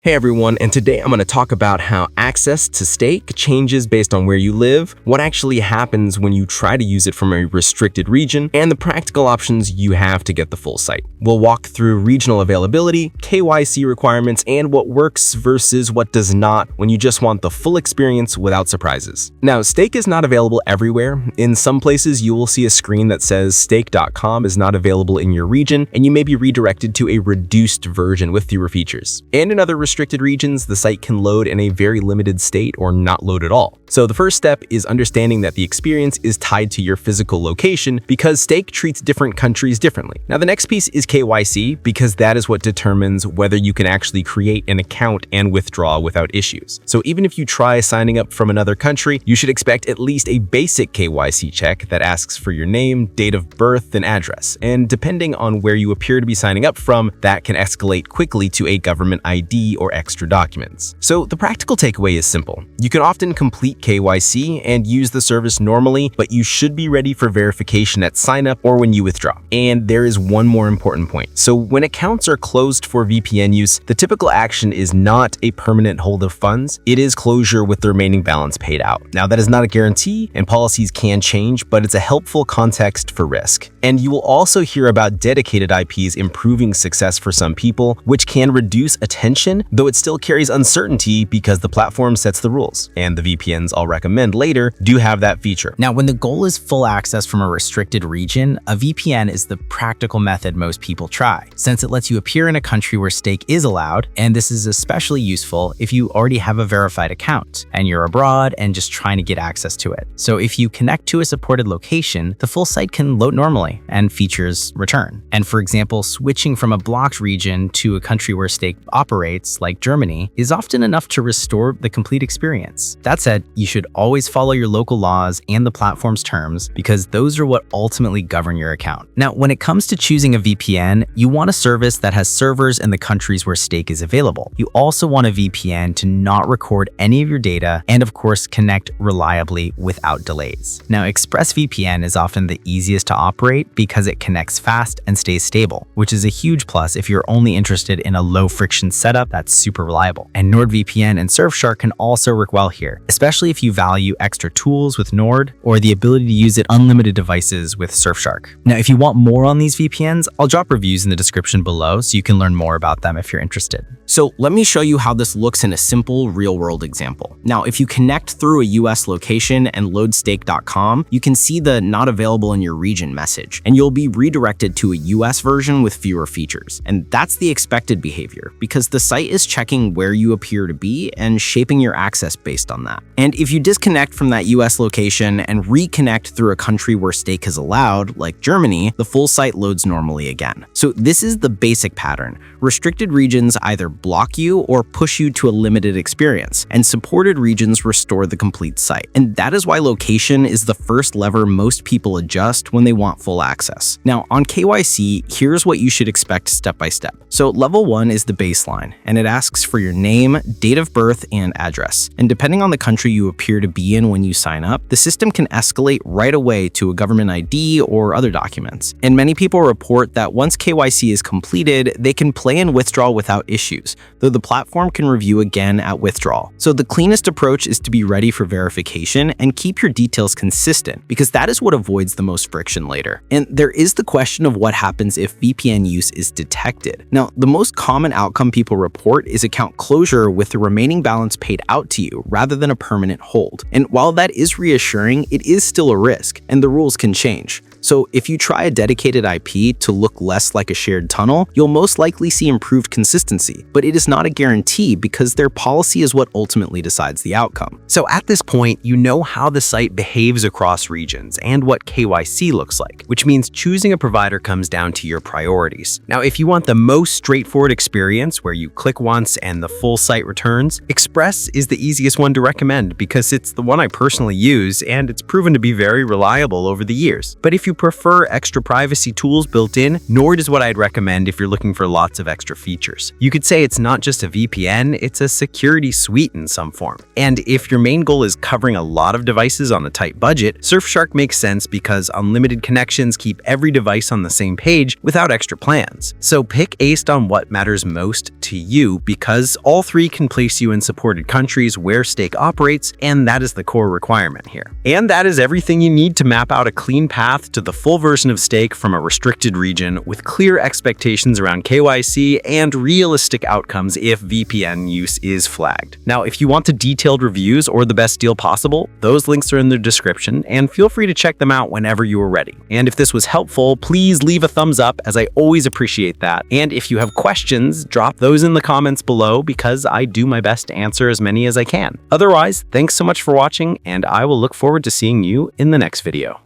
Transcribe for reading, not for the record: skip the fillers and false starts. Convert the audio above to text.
Hey everyone, and today I'm going to talk about how access to stake changes based on where you live, what actually happens when you try to use it from a restricted region, and the practical options you have to get the full site. We'll walk through regional availability, KYC requirements, and what works versus what does not when you just want the full experience without surprises. Now, stake is not available everywhere. In some places, you will see a screen that says stake.com is not available in your region, and you may be redirected to a reduced version with fewer features. And in other restricted regions, the site can load in a very limited state or not load at all. So the first step is understanding that the experience is tied to your physical location because stake treats different countries differently. Now the next piece is KYC because that is what determines whether you can actually create an account and withdraw without issues. So even if you try signing up from another country, you should expect at least a basic KYC check that asks for your name, date of birth, and address. And depending on where you appear to be signing up from, that can escalate quickly to a government ID or extra documents. So the practical takeaway is simple. You can often complete KYC and use the service normally, but you should be ready for verification at sign up or when you withdraw. And there is one more important point. So when accounts are closed for VPN use, the typical action is not a permanent hold of funds. It is closure with the remaining balance paid out. Now that is not a guarantee and policies can change, but it's a helpful context for risk. And you will also hear about dedicated IPs improving success for some people, which can reduce attention, though it still carries uncertainty because the platform sets the rules. And the VPNs I'll recommend later do have that feature. Now, when the goal is full access from a restricted region, a VPN is the practical method most people try, since it lets you appear in a country where stake is allowed, and this is especially useful if you already have a verified account and you're abroad and just trying to get access to it. So if you connect to a supported location, the full site can load normally and features return. And for example, switching from a blocked region to a country where stake operates, like Germany, is often enough to restore the complete experience. That said, you should always follow your local laws and the platform's terms because those are what ultimately govern your account. Now, when it comes to choosing a VPN, you want a service that has servers in the countries where stake is available. You also want a VPN to not record any of your data and of course connect reliably without delays. Now, ExpressVPN is often the easiest to operate because it connects fast and stays stable, which is a huge plus if you're only interested in a low friction setup that's super reliable. And NordVPN and Surfshark can also work well here, especially if you value extra tools with Nord or the ability to use it unlimited devices with Surfshark. Now, if you want more on these VPNs, I'll drop reviews in the description below so you can learn more about them if you're interested. So let me show you how this looks in a simple real-world example. Now, if you connect through a US location and load stake.com, you can see the not available in your region message, and you'll be redirected to a US version with fewer features. And that's the expected behavior because the site is checking where you appear to be and shaping your access based on that. And if you disconnect from that US location and reconnect through a country where stake is allowed, like Germany, the full site loads normally again. So this is the basic pattern. Restricted regions either block you or push you to a limited experience, and supported regions restore the complete site. And that is why location is the first lever most people adjust when they want full access. Now, on KYC, here's what you should expect step by step. So level 1 is the baseline, and it asks for your name, date of birth, and address. And depending on the country you appear to be in when you sign up, the system can escalate right away to a government ID or other documents. And many people report that once KYC is completed, they can play and withdraw without issues, though the platform can review again at withdrawal. So the cleanest approach is to be ready for verification and keep your details consistent, because that is what avoids the most friction later. And there is the question of what happens if VPN use is detected. Now, the most common outcome people report is account closure with the remaining balance paid out to you rather than a permanent hold. And while that is reassuring, it is still a risk, and the rules can change. So if you try a dedicated IP to look less like a shared tunnel, you'll most likely see improved consistency, but it is not a guarantee because their policy is what ultimately decides the outcome. So at this point, you know how the site behaves across regions and what KYC looks like, which means choosing a provider comes down to your priorities. Now, if you want the most straightforward experience where you click once and the full site returns, Express is the easiest one to recommend because it's the one I personally use and it's proven to be very reliable over the years. But if you to prefer extra privacy tools built in, nor does what I'd recommend if you're looking for lots of extra features. You could say it's not just a VPN, it's a security suite in some form. And if your main goal is covering a lot of devices on a tight budget, Surfshark makes sense because unlimited connections keep every device on the same page without extra plans. So pick based on what matters most to you, because all three can place you in supported countries where Stake operates, and that is the core requirement here. And that is everything you need to map out a clean path to the full version of Stake from a restricted region with clear expectations around KYC and realistic outcomes if VPN use is flagged. Now, if you want the detailed reviews or the best deal possible, those links are in the description, and feel free to check them out whenever you are ready. And if this was helpful, please leave a thumbs up, as I always appreciate that. And if you have questions, drop those in the comments below, because I do my best to answer as many as I can. Otherwise, thanks so much for watching, and I will look forward to seeing you in the next video.